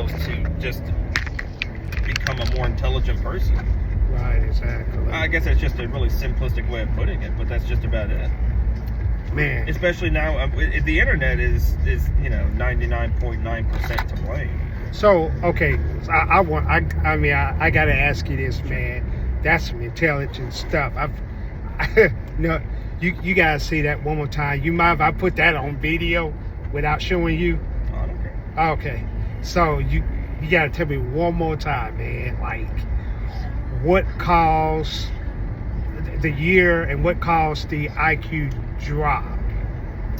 themselves to just become a more intelligent person. Right, exactly. I guess that's just a really simplistic way of putting it, but that's just about it. Man. Especially now, the internet is 99.9% to blame. So, okay, so I gotta ask you this, man. That's some intelligent stuff. You guys see that one more time. You mind if I put that on video without showing you? I don't care. Okay, so you gotta tell me one more time, man. Like, what caused the year and what caused the IQ drop?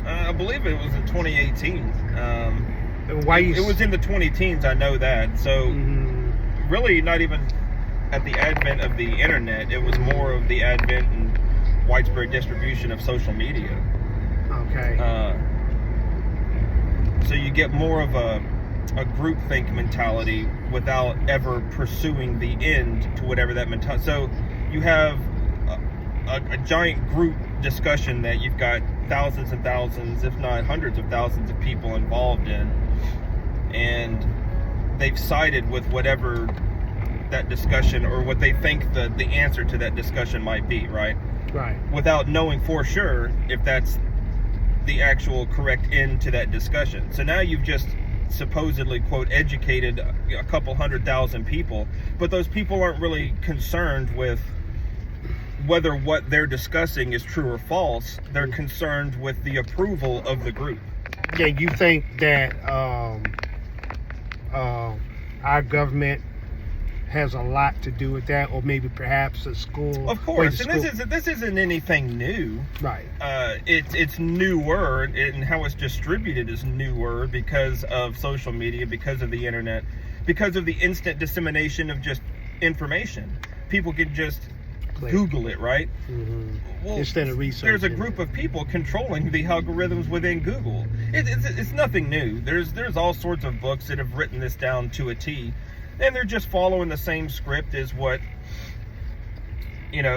I believe it was in 2018. Why it was in the 2010s, I know that. So really not even at the advent of the internet. It was more of the advent and widespread distribution of social media. Okay. So you get more of a groupthink mentality without ever pursuing the end to whatever that mentality. So you have a giant group discussion that you've got thousands and thousands, if not hundreds of thousands of people involved in, and they've sided with whatever that discussion or what they think the answer to that discussion might be, right? Right. Without knowing for sure if that's the actual correct end to that discussion. So now you've just supposedly, quote, educated a couple 100,000 people, but those people aren't really concerned with whether what they're discussing is true or false. They're concerned with the approval of the group. Yeah, you think that our government has a lot to do with that, or maybe perhaps a school? Of course, and this isn't anything new. Right. It's newer, and how it's distributed is newer because of social media, because of the internet, because of the instant dissemination of just information. People can just Google it, right? Well, instead of research. There's a group of people controlling the algorithms within Google. It's nothing new. There's all sorts of books that have written this down to a T, and they're just following the same script as what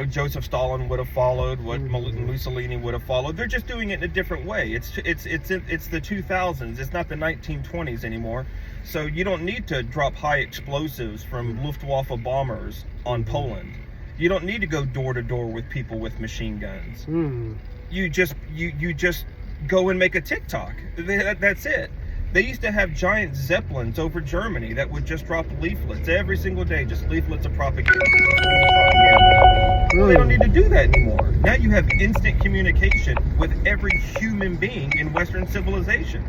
Joseph Stalin would have followed, what Mussolini would have followed. They're just doing it in a different way. It's the 2000s. It's not the 1920s anymore. So you don't need to drop high explosives from Luftwaffe bombers on Poland. You don't need to go door to door with people with machine guns. You just go and make a TikTok. That's it. They used to have giant zeppelins over Germany that would just drop leaflets every single day, just leaflets of propaganda. Well, they don't need to do that anymore. Now you have instant communication with every human being in Western civilization.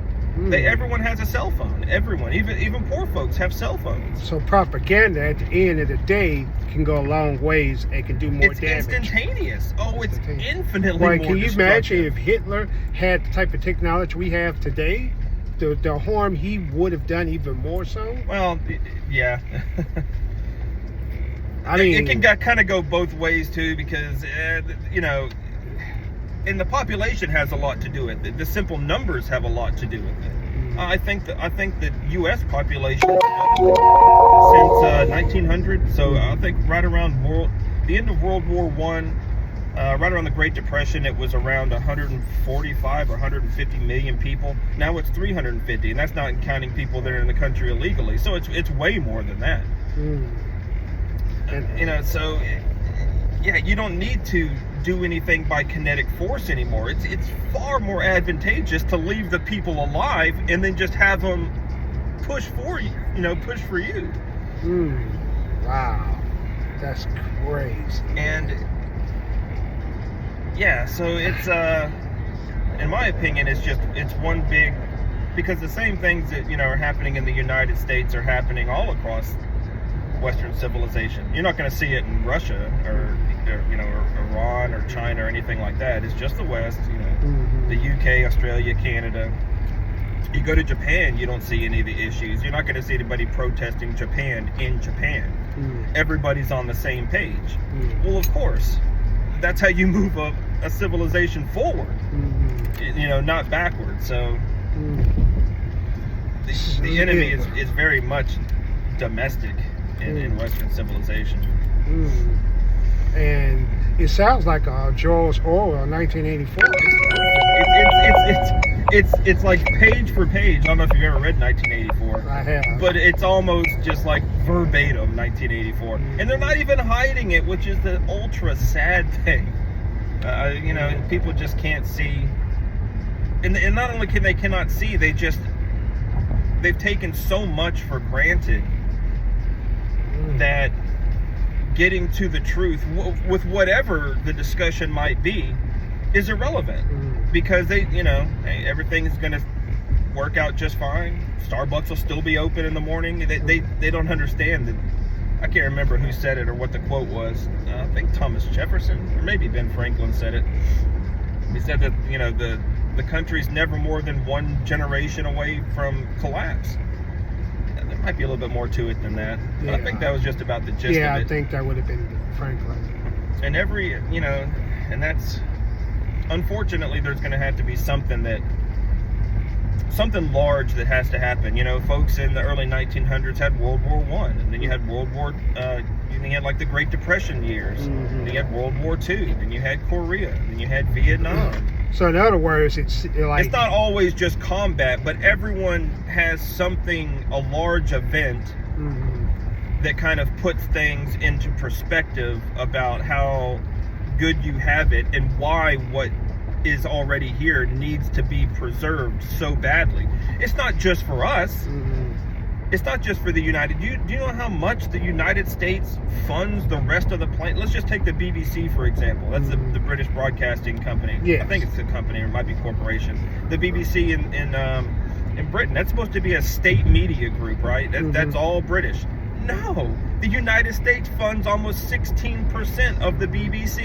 Everyone has a cell phone. Everyone, even poor folks, have cell phones. So propaganda, at the end of the day, can go a long ways and can do more damage. It's instantaneous. Oh, it's infinitely more destructive. Can you imagine if Hitler had the type of technology we have today? The harm he would have done even more so? Well, yeah. I mean, it can kind of go both ways too, because and the population has a lot to do with it. The simple numbers have a lot to do with it. I think the U.S. population since 1900, so I think right around the end of World War I, right around the Great Depression, it was around 145 or 150 million people. Now it's 350, and that's not counting people that are in the country illegally. So it's way more than that. So yeah, you don't need to do anything by kinetic force anymore. It's far more advantageous to leave the people alive and then just have them push for you. Push for you. Wow, that's crazy. And yeah, so it's in my opinion, it's one big, because the same things that are happening in the United States are happening all across Western civilization. You're not going to see it in Russia or Iran or China or anything like that. It's just the West. The UK, Australia, Canada. You go to Japan, you don't see any of the issues. You're not going to see anybody protesting Japan in Japan. Everybody's on the same page. Well, of course, that's how you move a civilization forward. Not backward. So the enemy is very much domestic in Western civilization. And it sounds like George Orwell, 1984. it's like page for page. I don't know if you've ever read 1984. I have. But it's almost just like verbatim 1984. And they're not even hiding it, which is the ultra sad thing. You know, and people just can't see. And not only cannot see, they've taken so much for granted that getting to the truth with whatever the discussion might be is irrelevant. Because they, you know, hey, everything is going to work out just fine. Starbucks will still be open in the morning. They don't understand that. I can't remember who said it or what the quote was. I think Thomas Jefferson or maybe Ben Franklin said it. He said that, you know, the country's never more than one generation away from collapse. And there might be a little bit more to it than that. But I think that was just about the gist of it. Yeah, I think that would have been Franklin. And you know, and that's, unfortunately, there's going to have to be something large that has to happen. You know, folks in the early 1900s had World War I, and then you had you had like the Great Depression years, and then you had World War II, then you had Korea, and then you had Vietnam. So in other words, it's like... It's not always just combat, but everyone has something, a large event that kind of puts things into perspective about how good you have it and why what is already here needs to be preserved so badly. It's not just for us. It's not just for the United. Do you know how much the United States funds the rest of the planet? Let's just take the BBC for example. That's the British Broadcasting Company. Yes. I think it's a company, or it might be a corporation. The BBC in Britain. That's supposed to be a state media group, right? That's all British. No, the United States funds almost 16% of the BBC.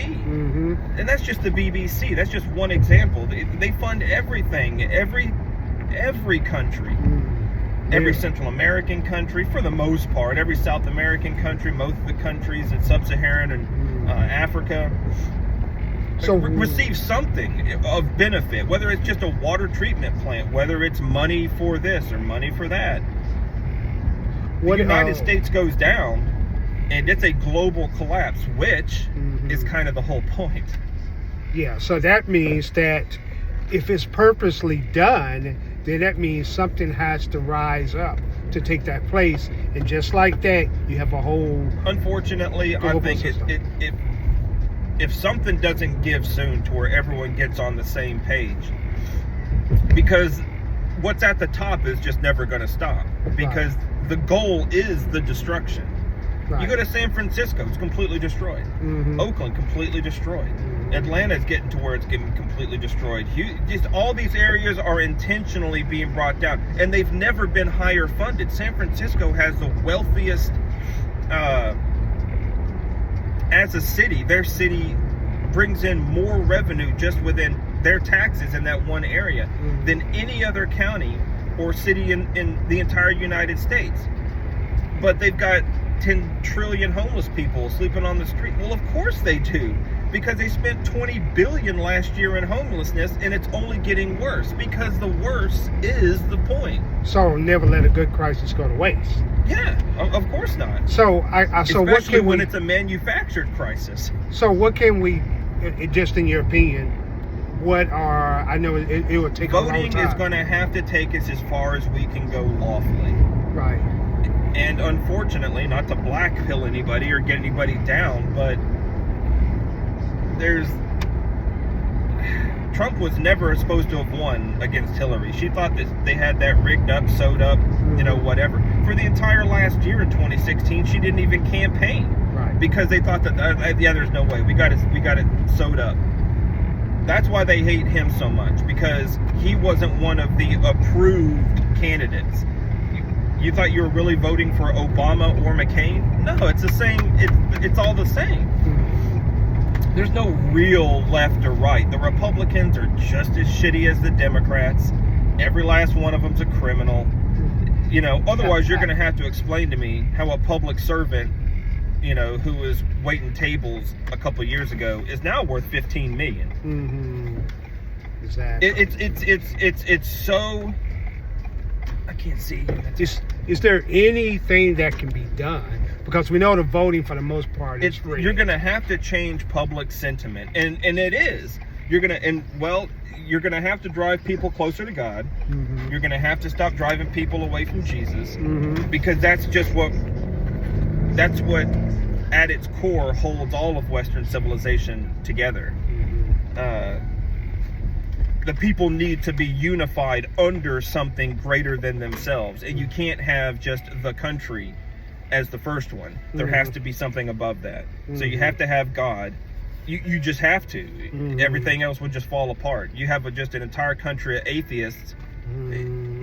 And that's just the BBC. That's just one example. They fund everything, every country. Every Central American country, for the most part, every South American country, most of the countries in Sub-Saharan and Africa, so receive something of benefit, whether it's just a water treatment plant, whether it's money for this or money for that. The United States goes down, and it's a global collapse, which is kind of the whole point. Yeah, so that means that if it's purposely done, then that means something has to rise up to take that place. And just like that, you have a whole... Unfortunately, I think if something doesn't give soon to where everyone gets on the same page, because what's at the top is just never going to stop. Because the goal is the destruction. You go to San Francisco, it's completely destroyed. Oakland, completely destroyed. Atlanta's getting to where it's getting completely destroyed. Just all these areas are intentionally being brought down, and they've never been higher funded. San Francisco has the wealthiest, as a city, their city brings in more revenue just within their taxes in that one area than any other county or city in the entire United States. But they've got 10 trillion homeless people sleeping on the street. Well, of course they do, because they spent $20 billion last year in homelessness, and it's only getting worse, because the worse is the point. So never let a good crisis go to waste. Yeah, of course not. So especially what can when it's a manufactured crisis. So what can we, just in your opinion, what are, I know it would take a long time. Voting is going to have to take us as far as we can go lawfully. Right. And unfortunately, not to black pill anybody or get anybody down, but Trump was never supposed to have won against Hillary. She thought that they had that rigged up, sewed up, you know, whatever. For the entire last year in 2016, she didn't even campaign. Right. Because they thought that, yeah, there's no way. We got it sewed up. That's why they hate him so much, because he wasn't one of the approved candidates. You thought you were really voting for Obama or McCain? No, it's the same. It's all the same. There's no real left or right. The Republicans are just as shitty as the Democrats. Every last one of them's a criminal. You know, otherwise you're going to have to explain to me how a public servant, you know, who was waiting tables a couple of years ago is now worth $15 million. Exactly. It's so... I can't see. Is there anything that can be done? Because we know the voting for the most part is free. You're going to have to change public sentiment, and it is. you're gonna have to drive people closer to God. Mm-hmm. You're gonna have to stop driving people away from Jesus, Mm-hmm. because that's what at its core holds all of Western civilization together. Mm-hmm. The people need to be unified under something greater than themselves, and you can't have just the country as the first one. There has to be something above that. So you have to have God. You just have to. Everything else would just fall apart. You have just an entire country of atheists.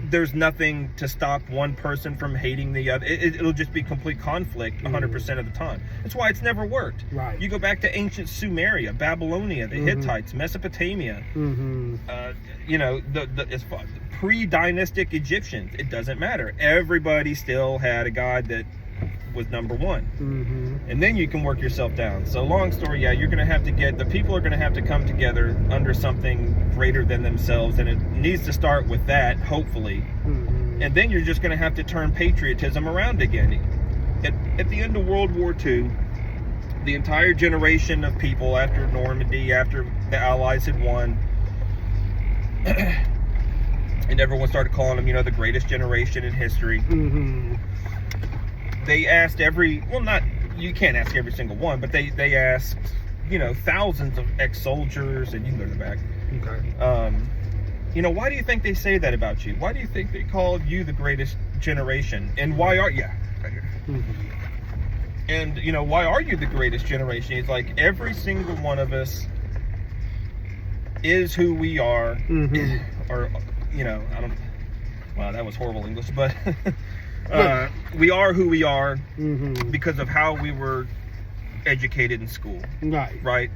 There's nothing to stop one person from hating the other. It'll just be complete conflict 100% of the time. That's why it's never worked. Right. You go back to ancient Sumeria, Babylonia, the Hittites, Mesopotamia. It's pre-dynastic Egyptians. It doesn't matter. Everybody still had a god that was number one. And then you can work yourself down. So long story, you're going to have to the people are going to have to come together under something greater than themselves, and it needs to start with that, hopefully. And then you're just going to have to turn patriotism around again. At the end of World War II, the entire generation of people after Normandy, after the Allies had won, and everyone started calling them, the greatest generation in history. They asked you can't ask every single one, but they asked, thousands of ex-soldiers, and you can go to the back. Okay. Why do you think they say that about you? Why do you think they call you the greatest generation? And why are right here? And why are you the greatest generation? It's like every single one of us is who we are, or I don't. Wow, that was horrible English, but. We are who we are because of how we were educated in school. Right?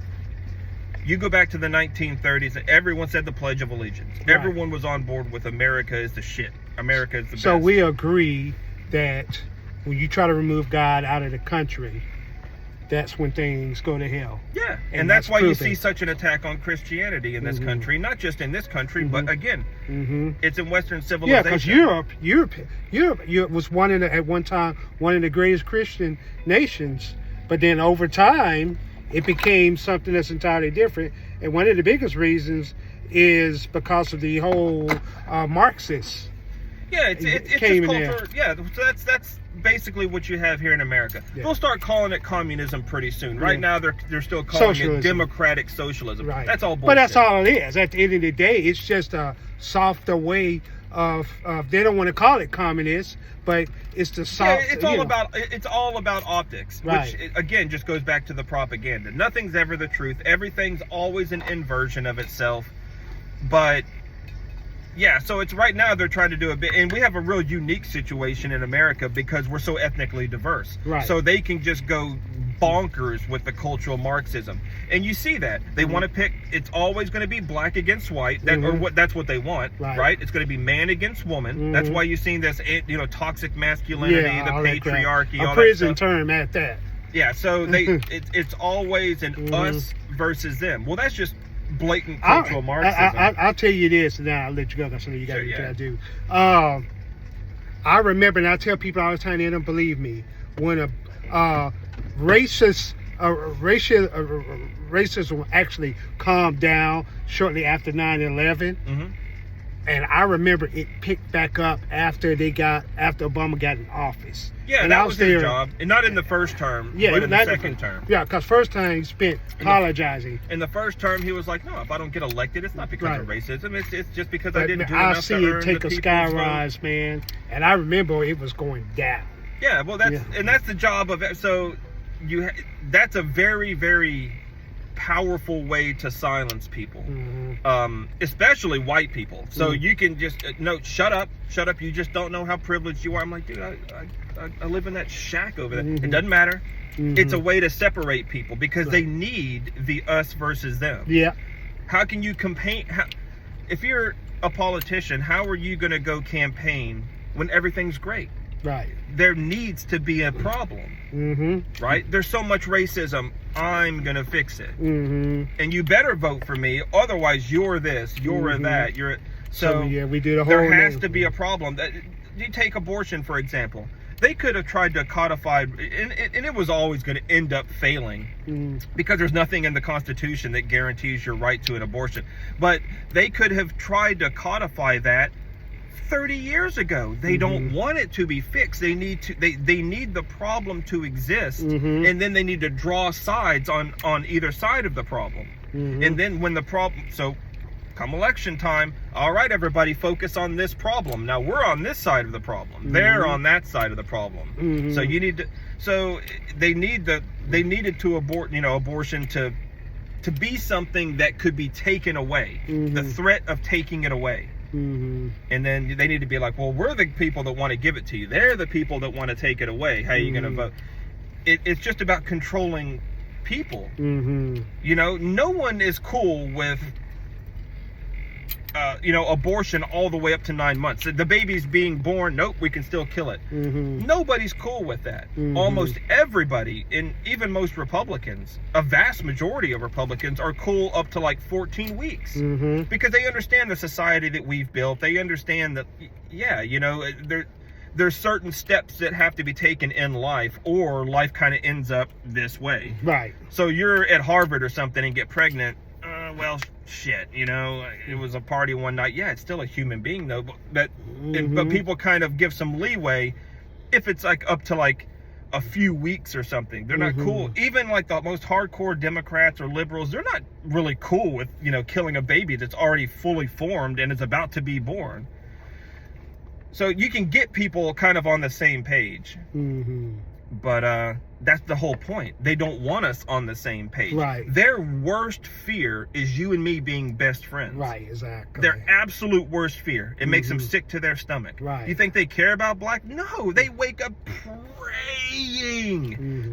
You go back to the 1930s, and everyone said the Pledge of Allegiance. Everyone was on board with America is the shit. America is the best. So we agree that when you try to remove God out of the country, that's when things go to hell. Yeah, and that's why you see such an attack on Christianity in this country. Not just in this country, but again, it's in Western civilization. Yeah, because Europe was at one time one of the greatest Christian nations, but then over time it became something that's entirely different. And one of the biggest reasons is because of the whole Marxist. Yeah, it's just culture. Yeah, so that's basically what you have here in America. They'll start calling it communism pretty soon. Right now, they're still calling it democratic socialism. That's all bullshit. But that's all it is. At the end of the day, it's just a softer way of they don't want to call it communist, but it's the soft. It's all about optics, which again just goes back to the propaganda. Nothing's ever the truth. Everything's always an inversion of itself. But yeah, so it's right now they're trying to do a bit, and we have a real unique situation in America because we're so ethnically diverse. So they can just go bonkers with the cultural Marxism, and you see that they want to pick. It's always going to be black against white. That's what they want, right? It's going to be man against woman. That's why you've seen this, toxic masculinity, the patriarchy, all a prison that stuff. term at that. Yeah, so it's always an us versus them. Well, that's just blatant cultural Marxism. I'll tell you this, and then I'll let you go because I know you got to do. I remember, and I tell people all the time, they don't believe me, when a racism actually calmed down shortly after 9/11. And I remember it picked back up after Obama got in office. Yeah, and that was his job. And not in the first term, but in the second term. Yeah, because first time he spent apologizing. In the first term, he was like, no, if I don't get elected, it's not because of racism. It's just because I didn't do enough to earn the people's vote. I see it take a sky rise, man. And I remember it was going down. Yeah, well, that's the job of it. So that's a very, very powerful way to silence people, especially white people. So you can just shut up, you just don't know how privileged you are. I'm like, dude, I live in that shack over there. It doesn't matter. It's a way to separate people because they need the us versus them. How can you campaign? If you're a politician, how are you going to go campaign when everything's great? There needs to be a problem. Right? There's so much racism. I'm gonna fix it. And you better vote for me, otherwise you're this, you're that, you're. So we do the whole. There has to be a problem. You take abortion for example. they could have tried to codify, and it was always going to end up failing because there's nothing in the Constitution that guarantees your right to an abortion. But they could have tried to codify that 30 years ago. They don't want it to be fixed. They need to. They need the problem to exist, and then they need to draw sides on either side of the problem. And then when the problem, so come election time, all right, everybody, focus on this problem. Now we're on this side of the problem. They're on that side of the problem. So you need to. So they needed to abortion to be something that could be taken away. The threat of taking it away. And then they need to be like, well, we're the people that want to give it to you. They're the people that want to take it away. How are you going to vote? It's just about controlling people. No one is cool with abortion all the way up to 9 months. The baby's being born, nope, we can still kill it. Nobody's cool with that. Almost everybody, and even most Republicans, a vast majority of Republicans, are cool up to like 14 weeks. Because they understand the society that we've built. They understand that, there's certain steps that have to be taken in life, or life kind of ends up this way. Right. So you're at Harvard or something and get pregnant. Well, shit, it was a party one night. Yeah, it's still a human being though, but people kind of give some leeway if it's like up to like a few weeks or something. They're not cool. Even like the most hardcore Democrats or liberals, they're not really cool with, killing a baby that's already fully formed and is about to be born. So you can get people kind of on the same page. But that's the whole point. They don't want us on the same page. Right. Their worst fear is you and me being best friends. Right, exactly. Their absolute worst fear. It makes them sick to their stomach. Right. You think they care about black? No, they wake up praying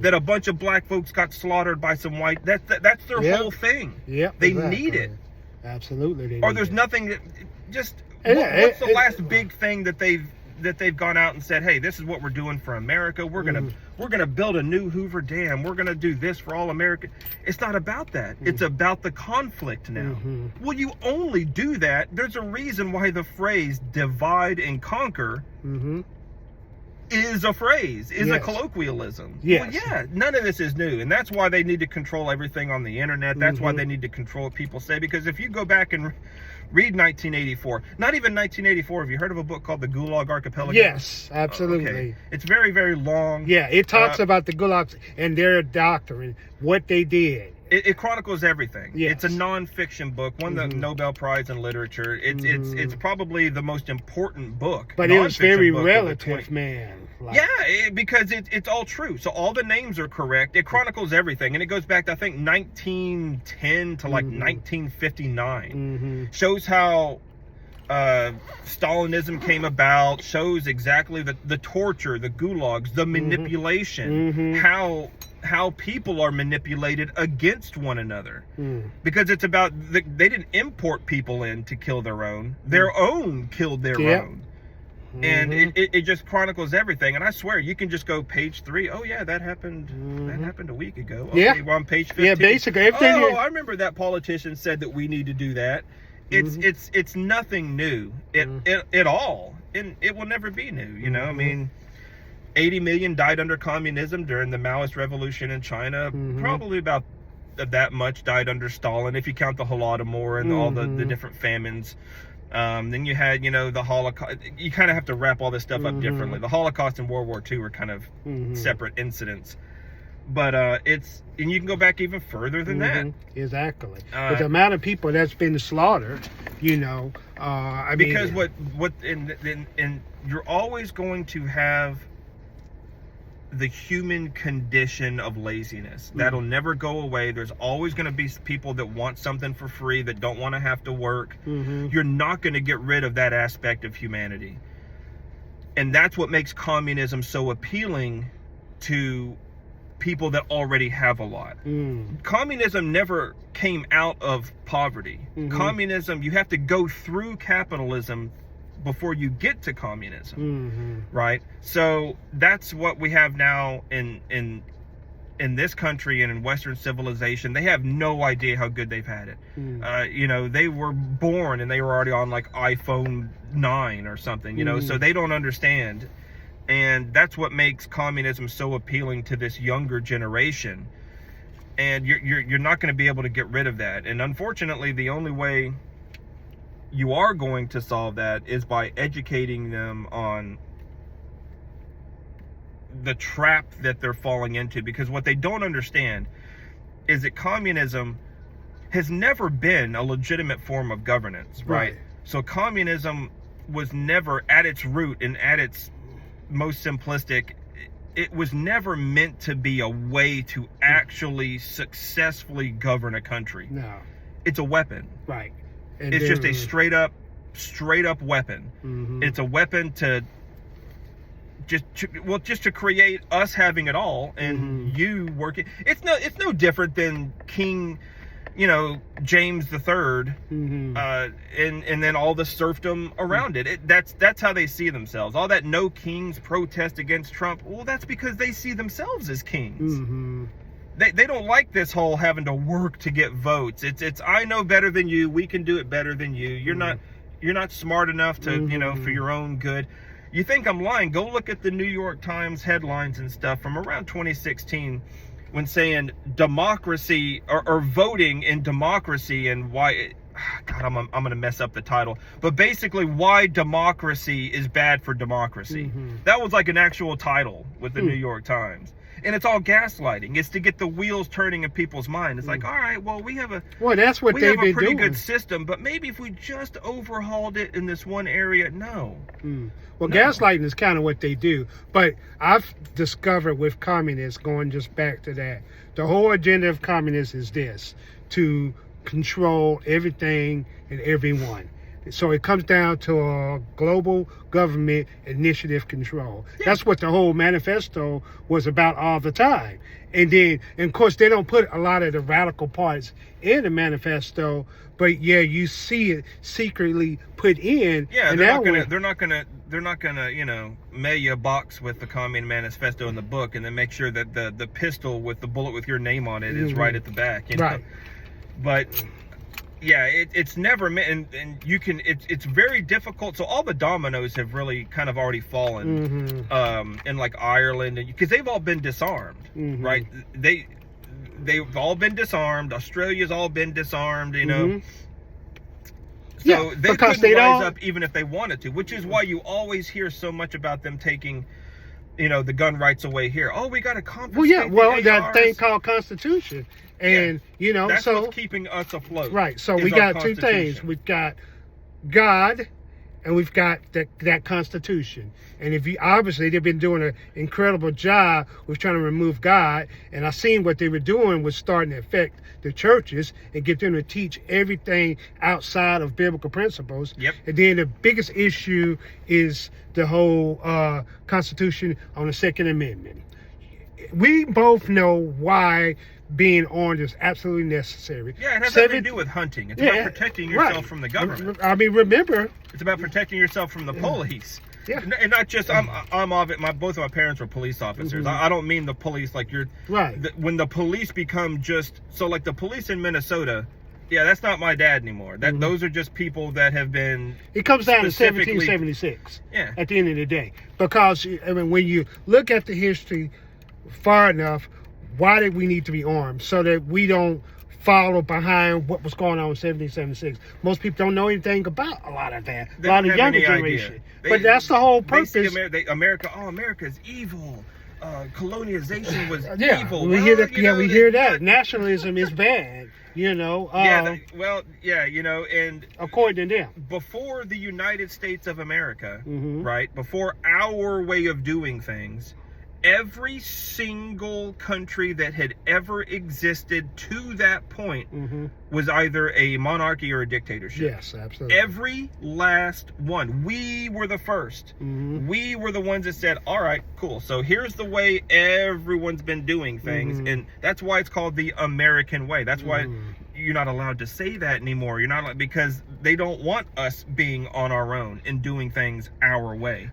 that a bunch of black folks got slaughtered by some white. That's their whole thing. Yep. They need it. Absolutely. Or there's nothing that just. What's the last big thing that they've gone out and said, hey, this is what we're doing for America. We're gonna build a new Hoover Dam. We're gonna do this for all America. It's not about that. It's about the conflict now. Well, you only do that. There's a reason why the phrase divide and conquer is a phrase, is a colloquialism. Well, yeah, none of this is new. And that's why they need to control everything on the internet. That's why they need to control what people say. Because if you go back and read 1984, not even 1984, have you heard of a book called The Gulag Archipelago? Yes, absolutely. Okay. It's very, very long. Yeah, it talks about the Gulags and their doctrine, what they did. It chronicles everything. Yes. It's a non-fiction book, won the Nobel Prize in Literature. It's probably the most important book. But it was very relative, man. Because it's all true. So all the names are correct. It chronicles everything, and it goes back to, I think, 1910 to like 1959. Shows how Stalinism came about. Shows exactly the torture, the gulags, the manipulation, how people are manipulated against one another. Because it's about they didn't import people in to kill their own. Their own killed their own. And it just chronicles everything. And I swear, you can just go page 3. Oh yeah, that happened. That happened a week ago. Okay, well, on page 15. Yeah, basically everything. I remember that politician said that we need to do that. It's nothing new at all, and it will never be new. I mean, 80 million died under communism during the Maoist revolution in China. Probably about that much died under Stalin, if you count the Holodomor and all the different famines. Then you had, the Holocaust. You kind of have to wrap all this stuff up differently. The Holocaust and World War II were kind of separate incidents. But and you can go back even further than that. Exactly. But the amount of people that's been slaughtered, I mean, because and you're always going to have the human condition of laziness. That'll never go away. There's always going to be people that want something for free, that don't want to have to work. You're not going to get rid of that aspect of humanity. And that's what makes communism so appealing to people that already have a lot. Communism never came out of poverty. Communism, you have to go through capitalism before you get to communism, right? So that's what we have now in this country and in Western civilization. They have no idea how good they've had it. They were born and they were already on like iPhone 9 or something, so they don't understand And that's what makes communism so appealing to this younger generation. And you're not going to be able to get rid of that. And unfortunately, the only way you are going to solve that is by educating them on the trap that they're falling into. Because what they don't understand is that communism has never been a legitimate form of governance, right? So communism was never, at its root and at its most simplistic, it was never meant to be a way to actually successfully govern a country. No. It's a weapon. Right. And it's just a straight up weapon. Mm-hmm. It's a weapon to just to create us having it all and you working. It's no different than King, James the Third, and then all the serfdom around it. That's how they see themselves. All that no kings protest against Trump. Well, that's because they see themselves as kings. They don't like this whole having to work to get votes. It's I know better than you. We can do it better than you. You're not smart enough to for your own good. You think I'm lying? Go look at the New York Times headlines and stuff from around 2016 when saying democracy or voting in democracy and why. God, I'm going to mess up the title. But basically, why democracy is bad for democracy. That was like an actual title with the New York Times. And it's all gaslighting. It's to get the wheels turning in people's mind. It's like, all right, well, we have a that's what they've been pretty doing. good system, but maybe if we just overhauled it in this one area, no. Well, gaslighting is kind of what they do. But I've discovered with communists, going just back to that, the whole agenda of communists is this: to control everything and everyone. So it comes down to a global government initiative control. That's what the whole manifesto was about all the time. And then, and of course, they don't put a lot of the radical parts in the manifesto, but you see it secretly put in. Yeah, they're not gonna, mail you a box with the Communist Manifesto in the book and then make sure that the pistol with the bullet with your name on it is right at the back. Right. But yeah, it's never meant, and you can. It's very difficult. So all the dominoes have really kind of already fallen, in like Ireland, because they've all been disarmed, right? They've all been disarmed. Australia's all been disarmed, So they couldn't rise up even if they wanted to, which is why you always hear so much about them taking, the gun rights away here. Oh, we got to confiscate. That thing called Constitution. And, that's so what's keeping us afloat. Right. So we got two things. We've got God and we've got that Constitution. And obviously they've been doing an incredible job with trying to remove God. And I seen what they were doing was starting to affect the churches and get them to teach everything outside of biblical principles. Yep. And then the biggest issue is the whole Constitution on the Second Amendment. We both know why being armed is absolutely necessary. Yeah, it has nothing to do with hunting. It's about protecting yourself from the government. I mean, remember, it's about protecting yourself from the police. Yeah. And not just I'm of it. Both of my parents were police officers. I don't mean the police like you're right. When the police become like the police in Minnesota. Yeah, that's not my dad anymore. Those are just people that have been. It comes down to 1776. Yeah. At the end of the day, because when you look at the history far enough, why did we need to be armed? So that we don't follow behind what was going on in 1776. Most people don't know anything about a lot of that. A lot of younger generation. But that's the whole purpose. They see America is evil. Colonization was evil. We hear that. We hear that. Nationalism is bad. And according to them, before the United States of America, right? Before our way of doing things, every single country that had ever existed to that point was either a monarchy or a dictatorship. Yes, absolutely. Every last one. We were the first. We were the ones that said, all right, cool. So here's the way everyone's been doing things. And that's why it's called the American way. That's why you're not allowed to say that anymore. You're not, because they don't want us being on our own and doing things our way.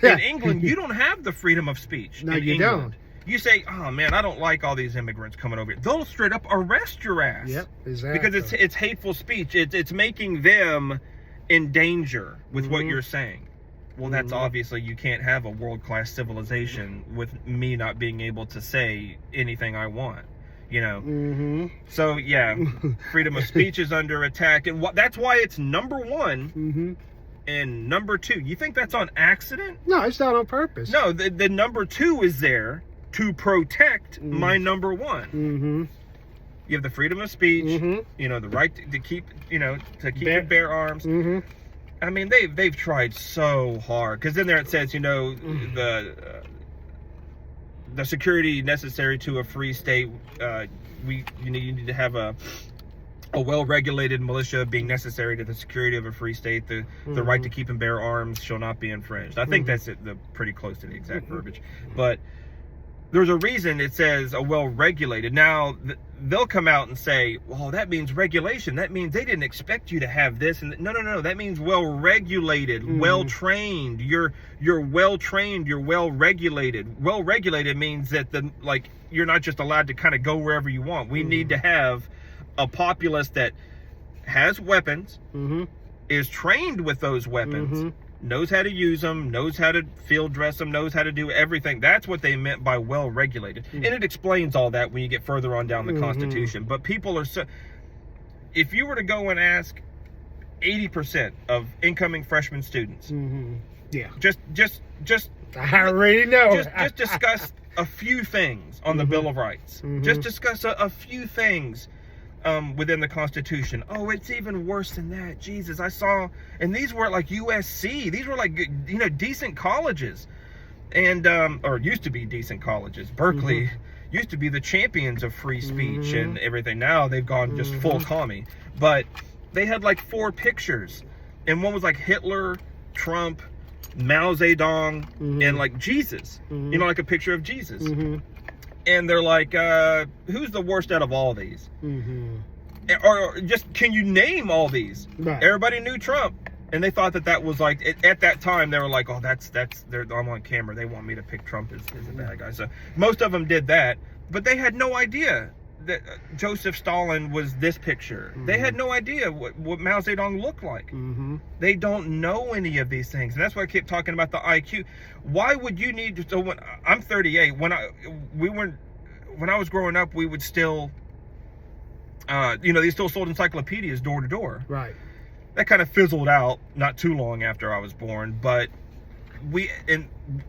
In England, you don't have the freedom of speech. No, you don't. You say, oh man, I don't like all these immigrants coming over here. They'll straight up arrest your ass. Yep, exactly. Because it's hateful speech. It's making them in danger with what you're saying. Well, that's obviously, you can't have a world-class civilization with me not being able to say anything I want, you know. So yeah, freedom of speech is under attack, and that's why it's number one and number two. You think that's on accident? No, it's not on purpose. No, the number two is there to protect my number one. You have the freedom of speech, you know, the right to keep, you know, to keep and bear arms. I mean, they've tried so hard, because in there it says, you know, the security necessary to a free state. You need to have a well-regulated militia being necessary to the security of a free state. The right to keep and bear arms shall not be infringed. I think that's pretty close to the exact verbiage, but there's a reason it says a well-regulated. Now they'll come out and say, well, that means regulation. That means they didn't expect you to have this. And no. That means well-regulated, well-trained. You're well-trained. You're well-regulated. Well-regulated means that you're not just allowed to kind of go wherever you want. We need to have a populace that has weapons, is trained with those weapons, knows how to use them, knows how to field dress them, knows how to do everything. That's what they meant by well-regulated. And it explains all that when you get further on down the Constitution. But people are so... If you were to go and ask 80% of incoming freshman students, just I already know. Just discuss a few things on the Bill of Rights. Just discuss a few things within the Constitution. Oh, it's even worse than that. Jesus, I saw, and these were like USC. These were like, you know, decent colleges, and or used to be decent colleges. Berkeley used to be the champions of free speech and everything. Now they've gone just full commie. But they had like 4 pictures, and one was like Hitler, Trump, Mao Zedong, and like Jesus. You know, like a picture of Jesus. And they're like, who's the worst out of all these? Or just, can you name all these? Everybody knew Trump. And they thought that was like, at that time, they were like, oh, I'm on camera. They want me to pick Trump as a bad guy. So most of them did that. But they had no idea that Joseph Stalin was this picture. They had no idea what Mao Zedong looked like. They don't know any of these things. And that's why I keep talking about the IQ. Why would you need to... So when I'm 38, when I was growing up, we would still... you know, they still sold encyclopedias door to door. Right. That kind of fizzled out not too long after I was born, but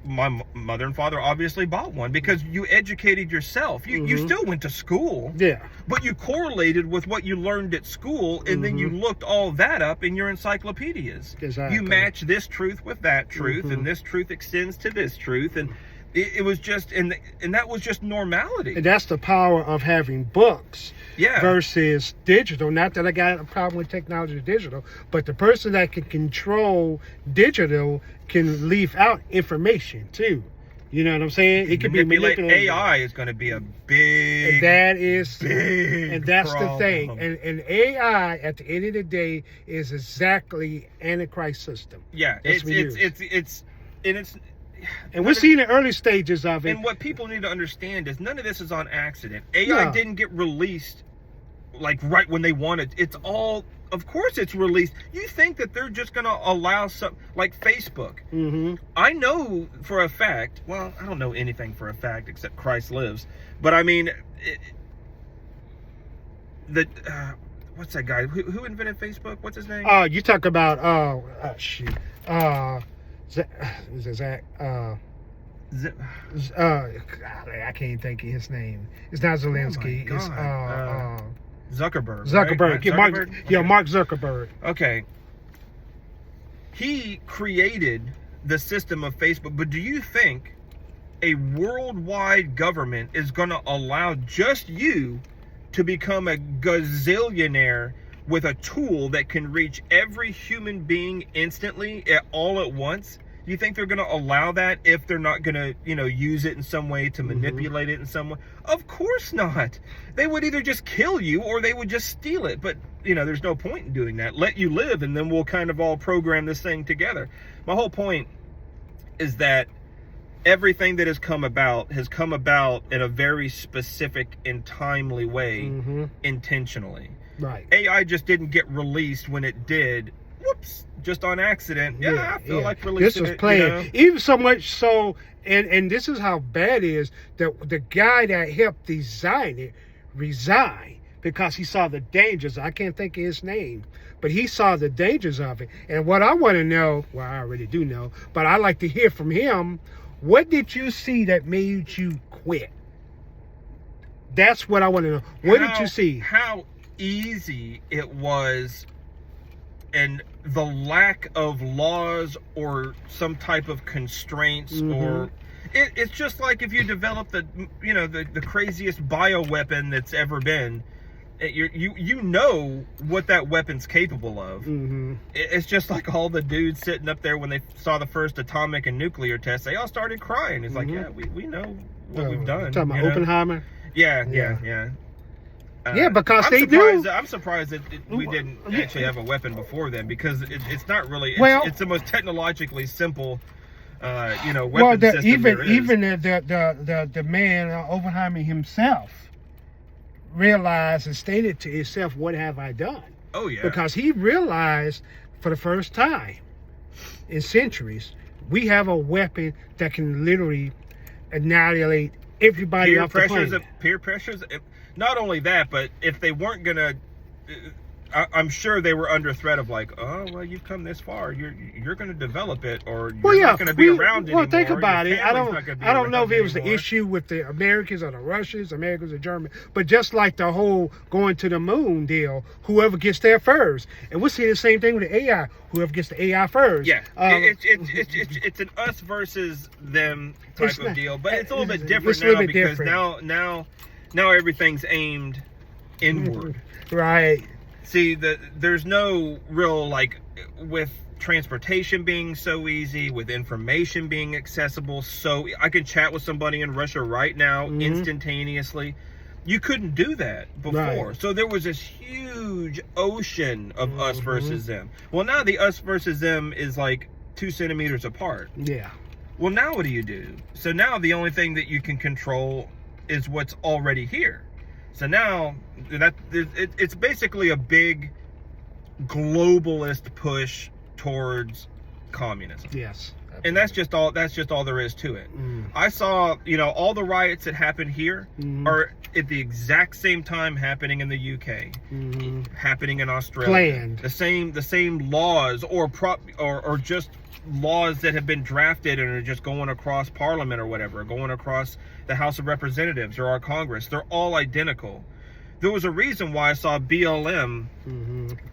my mother and father obviously bought one because you educated yourself. You still went to school. Yeah. But you correlated with what you learned at school, and then you looked all that up in your encyclopedias. Exactly. You match this truth with that truth, and this truth extends to this truth, and it was just, and that was just normality. And that's the power of having books versus digital. Not that I got a problem with technology or digital, but the person that can control digital can leave out information too. You know what I'm saying? It can be manipulated. AI is going to be a big, and that's problem. The thing. And AI at the end of the day is exactly Antichrist system. Yeah, and we're seeing the early stages of it. And what people need to understand is none of this is on accident. AI didn't get released like right when they wanted. It's all, of course it's released. You think that they're just going to allow some, like Facebook. I know for a fact, well, I don't know anything for a fact except Christ lives. But I mean, what's that guy? Who invented Facebook? What's his name? You talk about, Zach, I can't think of his name. It's not Zelensky. Oh it's Zuckerberg. Zuckerberg. Right? Yeah, Mark Zuckerberg. Okay. He created the system of Facebook, but do you think a worldwide government is going to allow just you to become a gazillionaire with a tool that can reach every human being instantly all at once? You think they're going to allow that if they're not going to, use it in some way to manipulate it in some way? Of course not. They would either just kill you or they would just steal it. But, there's no point in doing that. Let you live, and then we'll kind of all program this thing together. My whole point is that everything that has come about in a very specific and timely way, intentionally. Right. AI just didn't get released when it did. whoops, just on accident. Yeah, Yeah, I feel yeah. like This releasing was it. planned. You know? Even so much so, and this is how bad it is, that the guy that helped design it resigned because he saw the dangers. I can't think of his name, but he saw the dangers of it. And what I want to know, well, I already do know, but I like to hear from him, what did you see that made you quit? That's what I want to know. What did you see? How easy it was, and the lack of laws or some type of constraints, or it's just like if you develop the craziest bioweapon that's ever been, you know what that weapon's capable of. It's just like all the dudes sitting up there when they saw the first atomic and nuclear test, they all started crying. It's like, yeah, we know what we've done. Talking about Oppenheimer? Yeah. Yeah, because they do. I'm surprised that we didn't actually have a weapon before then, because it's not really. It's the most technologically simple, weapon system there is. Even the man Oppenheimer himself realized and stated to himself, "What have I done?" Oh yeah, because he realized for the first time in centuries, we have a weapon that can literally annihilate everybody off the planet. Peer pressures. Not only that, but if they weren't gonna, I'm sure they were under threat of like, oh well, you've come this far, you're gonna develop it, or you're not gonna be around anymore. Well, think about it. I don't know if it was the anymore. issue with the Americans or the Russians, Americans or Germans, but just like the whole going to the moon deal, whoever gets there first, and we'll see the same thing with the AI. Whoever gets the AI first. Yeah, it's an us versus them type of deal, but it's a little bit different now because now everything's aimed inward. Right. See, there's no real, like, with transportation being so easy, with information being accessible, so I can chat with somebody in Russia right now instantaneously. You couldn't do that before. Right. So there was this huge ocean of us versus them. Well, now the us versus them is like 2 centimeters apart. Yeah. Well, now what do you do? So now the only thing that you can control is what's already here. So now it's basically a big globalist push towards communism. Yes. Absolutely. And that's just all there is to it. I saw, all the riots that happened here are at the exact same time happening in the UK, happening in Australia. Planned. The same laws or just laws that have been drafted and are just going across Parliament or whatever, going across the House of Representatives or our Congress. They're all identical. There was a reason why I saw BLM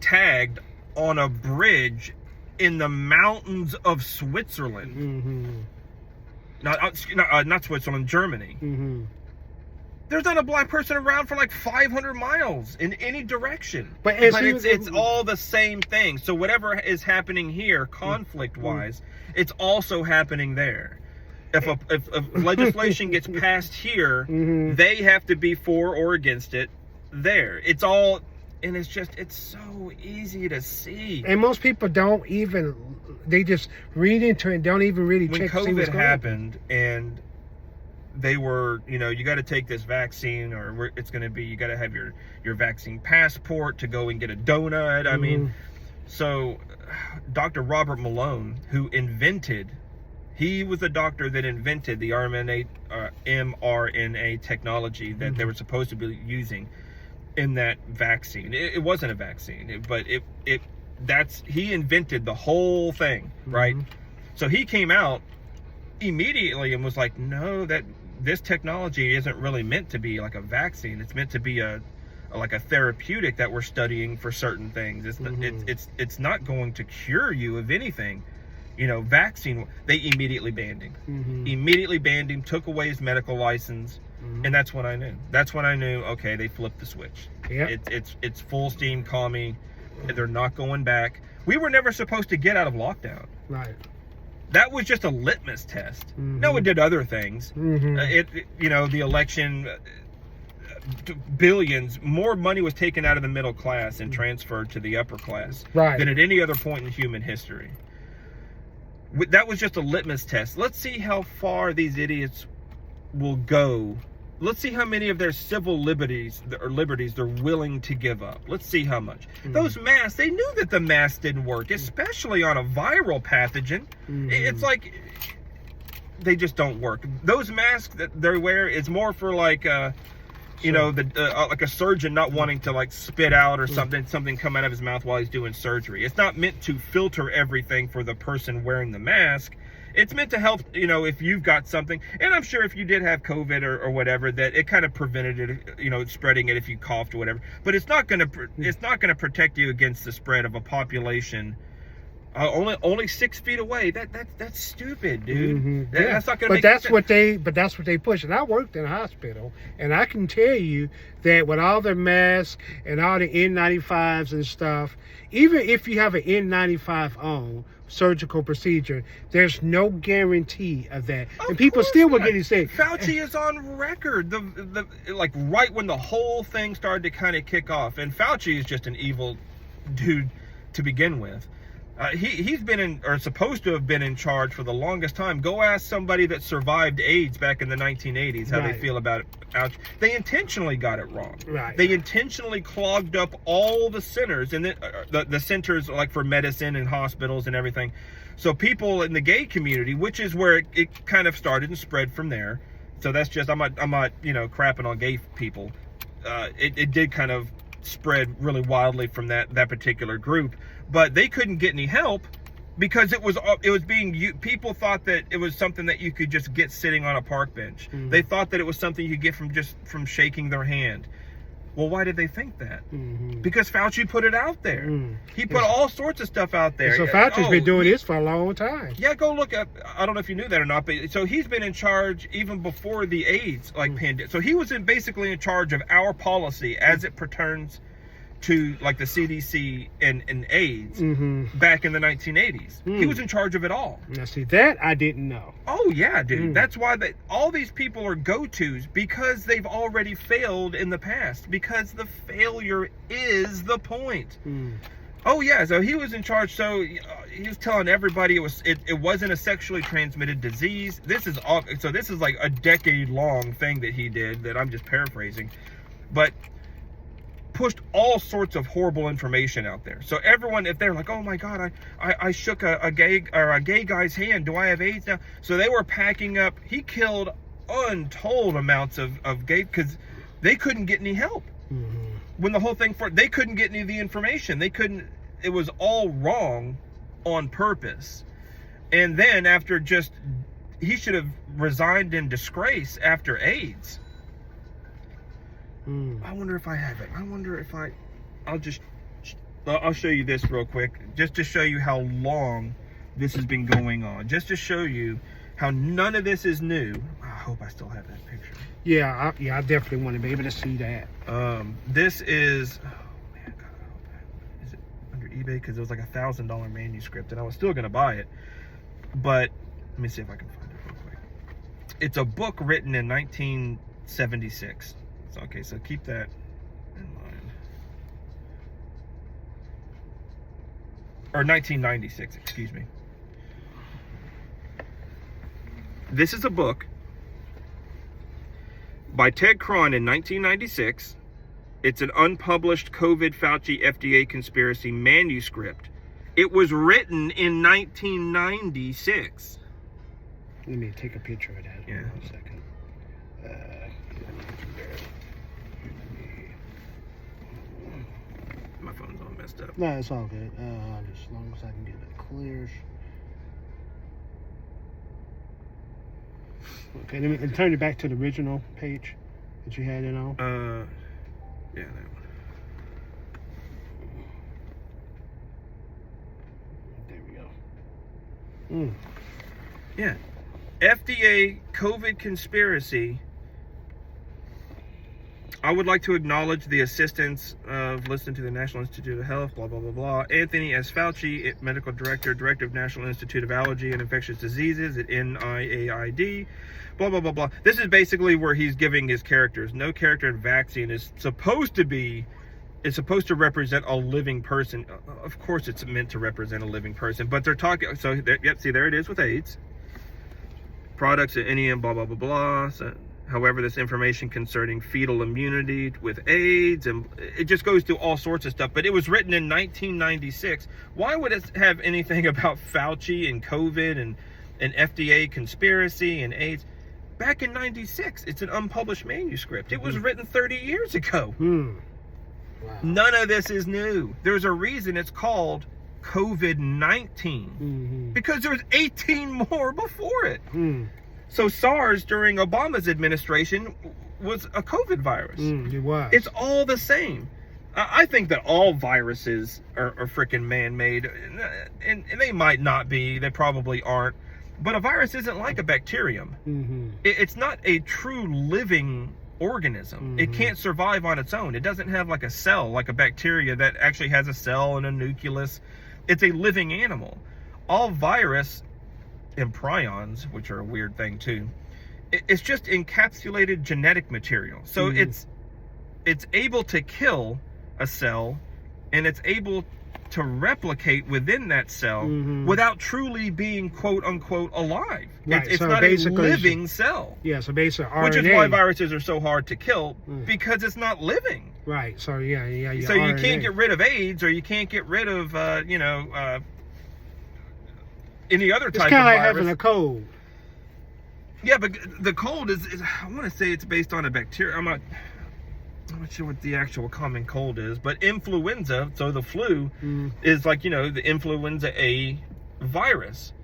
tagged on a bridge in the mountains of Switzerland. Not Switzerland, Germany. There's not a black person around for like 500 miles in any direction. But it's all the same thing. So whatever is happening here, conflict-wise, it's also happening there. If legislation gets passed here, they have to be for or against it there. It's all, and it's so easy to see. And most people don't even, they just read into it and don't even really check to see what's going on. When COVID happened and they were, you got to take this vaccine, or it's going to be, you got to have your vaccine passport to go and get a donut. I mean, so Dr. Robert Malone, who he was the doctor that invented the mRNA technology that they were supposed to be using in that vaccine. It wasn't a vaccine, but he invented the whole thing, right? So he came out immediately and was like, no, that this technology isn't really meant to be like a vaccine. It's meant to be like a therapeutic that we're studying for certain things. It's not going to cure you of anything. Vaccine, they immediately banned him. Took away his medical license, and that's when I knew. Okay, they flipped the switch. Yep. It's full steam calming. They're not going back. We were never supposed to get out of lockdown. Right. That was just a litmus test. No, it did other things. The election, billions more money was taken out of the middle class and transferred to the upper class than at any other point in human history. That was just a litmus test. Let's see how far these idiots will go. Let's see how many of their civil liberties they're willing to give up. Let's see how much. Those masks, they knew that the masks didn't work, especially on a viral pathogen. It's like they just don't work. Those masks that they wear is more for like you know, like a surgeon not wanting to like spit out or something come out of his mouth while he's doing surgery. It's not meant to filter everything for the person wearing the mask. It's meant to help, you know, if you've got something. And I'm sure if you did have COVID or whatever, that it kind of prevented it, you know, spreading it if you coughed or whatever. But it's not going to protect you against the spread of a population only 6 feet away. That's stupid, dude. That's not going to make sense. But that's what they push. And I worked in a hospital, and I can tell you that with all the masks and all the N95s and stuff, even if you have an N95 on surgical procedure, there's no guarantee of that. And people still were getting sick. Fauci is on record, the like right when the whole thing started to kind of kick off. And Fauci is just an evil dude to begin with. He's been in, or supposed to have been in charge for the longest time. Go ask somebody that survived AIDS back in the 1980s how they feel about it. Ouch. They intentionally got it wrong. They intentionally clogged up all the centers, and the centers like for medicine and hospitals and everything. So people in the gay community, which is where it kind of started and spread from there. So that's just, I'm not you know, crapping on gay people. It did kind of spread really wildly from that particular group, but they couldn't get any help because it was being used. People thought that it was something that you could just get sitting on a park bench. They thought that it was something you could get from shaking their hand. Well, why did they think that? Because Fauci put it out there. He put all sorts of stuff out there. So Fauci's been doing this for a long time. Yeah, go look at, I don't know if you knew that or not, but so he's been in charge even before the AIDS pandemic. So he was basically in charge of our policy as it pertains to like the CDC and AIDS back in the 1980s. He was in charge of it all. Now see, that I didn't know. Oh yeah, dude. That's why all these people are go-tos, because they've already failed in the past, because the failure is the point. Oh yeah, so he was in charge. So he was telling everybody it wasn't a sexually transmitted disease. This is like a decade-long thing that he did that I'm just paraphrasing, but pushed all sorts of horrible information out there. So everyone, if they're like, oh my God, I shook a gay guy's hand, do I have AIDS now? So they were packing up. He killed untold amounts of gay, because they couldn't get any help. When the whole thing, they couldn't get any of the information. It was all wrong on purpose. And then after he should have resigned in disgrace after AIDS. I wonder if I have it. I wonder if I'll show you this real quick, just to show you how long this has been going on, just to show you how none of this is new. I hope I still have that picture. Yeah, I definitely want to be able to see that. This is, oh man, God, I hope that, is it under eBay? Because it was like $1,000 manuscript, and I was still gonna buy it. But let me see if I can find it real quick. It's a book written in 1976. Okay, so keep that in mind. Or 1996, excuse me. This is a book by Ted Cron in 1996. It's an unpublished COVID Fauci FDA conspiracy manuscript. It was written in 1996. Let me take a picture of that. Yeah. 1 second. My phone's all messed up. No, it's all good. Just as long as I can get it clear. Okay, let me turn it back to the original page that you had it on. Yeah, that one. There we go. Yeah. FDA COVID conspiracy. I would like to acknowledge the assistance of listening to the National Institute of Health, blah, blah, blah, blah. Anthony S. Fauci, Medical Director of National Institute of Allergy and Infectious Diseases at NIAID, blah, blah, blah, blah. This is basically where he's giving his characters. No character in vaccine is supposed to represent a living person. Of course it's meant to represent a living person, but they're talking, see, there it is with AIDS. Products at NEM, blah, blah, blah, blah. So, However, this information concerning fetal immunity with AIDS, and it just goes through all sorts of stuff. But it was written in 1996. Why would it have anything about Fauci and COVID and FDA conspiracy and AIDS? Back in 96, it's an unpublished manuscript. It was written 30 years ago. Wow. None of this is new. There's a reason it's called COVID-19, because there's 18 more before it. So SARS during Obama's administration was a COVID virus. It was. It's all the same. I think that all viruses are freaking man-made, and they might not be. They probably aren't. But a virus isn't like a bacterium. It's not a true living organism. It can't survive on its own. It doesn't have like a cell, like a bacteria that actually has a cell and a nucleus. It's a living animal. All virus and prions, which are a weird thing too, it's just encapsulated genetic material. So it's able to kill a cell, and it's able to replicate within that cell without truly being quote unquote alive. Right, It's so not a basically living cell. Yeah, so basically RNA. Which is why viruses are so hard to kill, because it's not living. Right, so yeah. So you can't get rid of AIDS, or you can't get rid of, any other type of virus. It's kind of like having a cold. Yeah, but the cold is I want to say it's based on a bacteria. I'm not sure what the actual common cold is, but influenza, so the flu, is like, the influenza A virus.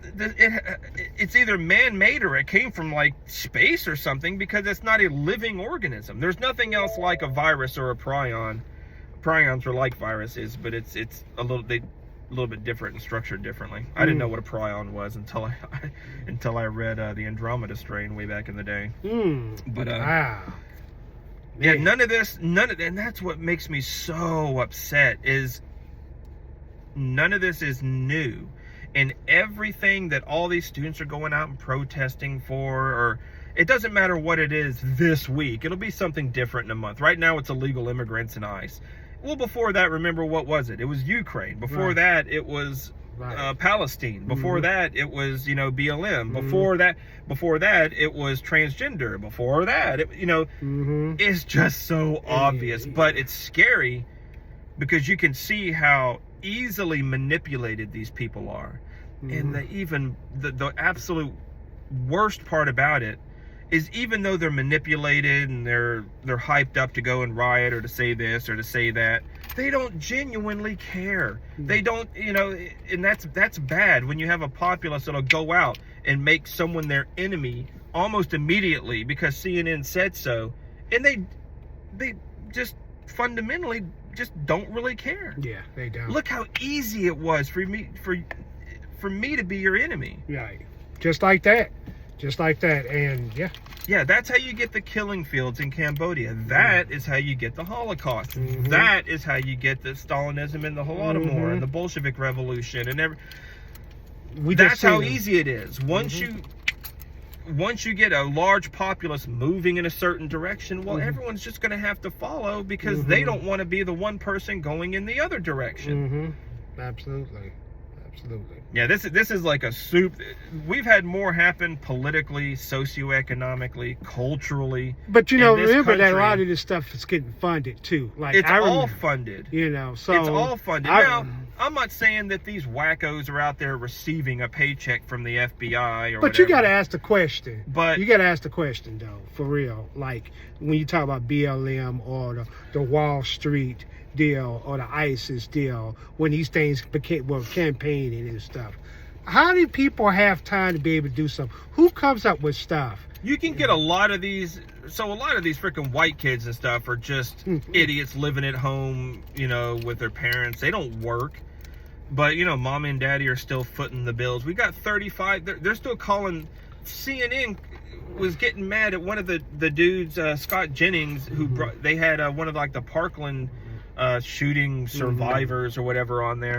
It's either man-made or it came from like space or something, because it's not a living organism. There's nothing else like a virus or a prion. Prions are like viruses, but it's a little bit different and structured differently. I didn't know what a prion was until I read the Andromeda strain way back in the day. But wow. Yeah, none of this, and that's what makes me so upset, is none of this is new. And everything that all these students are going out and protesting for, or it doesn't matter what it is this week, it'll be something different in a month. Right now it's illegal immigrants and ICE. Well, before that, remember, what was it? It was Ukraine. Before that, it was Palestine. Before that, it was, BLM. Before that, it was transgender. Before that, it's just so obvious. But it's scary, because you can see how easily manipulated these people are. And the absolute worst part about it is, even though they're manipulated and they're hyped up to go and riot or to say this or to say that, they don't genuinely care. They don't, and that's bad when you have a populace that'll go out and make someone their enemy almost immediately because CNN said so, and they just fundamentally just don't really care. Yeah, they don't. Look how easy it was for me to be your enemy. Right. Just like that. And yeah, that's how you get the killing fields in Cambodia. That is how you get the Holocaust. That is how you get the Stalinism and the Holodomor and the Bolshevik Revolution and that's how easy it is. Once you get a large populace moving in a certain direction, well, everyone's just going to have to follow, because they don't want to be the one person going in the other direction. Absolutely. Yeah, this is like a soup. We've had more happen politically, socioeconomically, culturally. But remember that a lot of this stuff is getting funded too. Like, it's all funded. So it's all funded. Now, I'm not saying that these wackos are out there receiving a paycheck from the FBI or But whatever. you got to ask the question. But you got to ask the question, though, for real. Like, when you talk about BLM or the Wall Street deal or the ISIS deal, when these things were campaigning and stuff, how do people have time to be able to do something? Who comes up with stuff? You can get a lot of these. So a lot of these freaking white kids and stuff are just idiots living at home, with their parents. They don't work. But, mommy and daddy are still footing the bills. We got 35. They're still calling. CNN was getting mad at one of the dudes, Scott Jennings, who they had one of like the Parkland shooting survivors or whatever on there.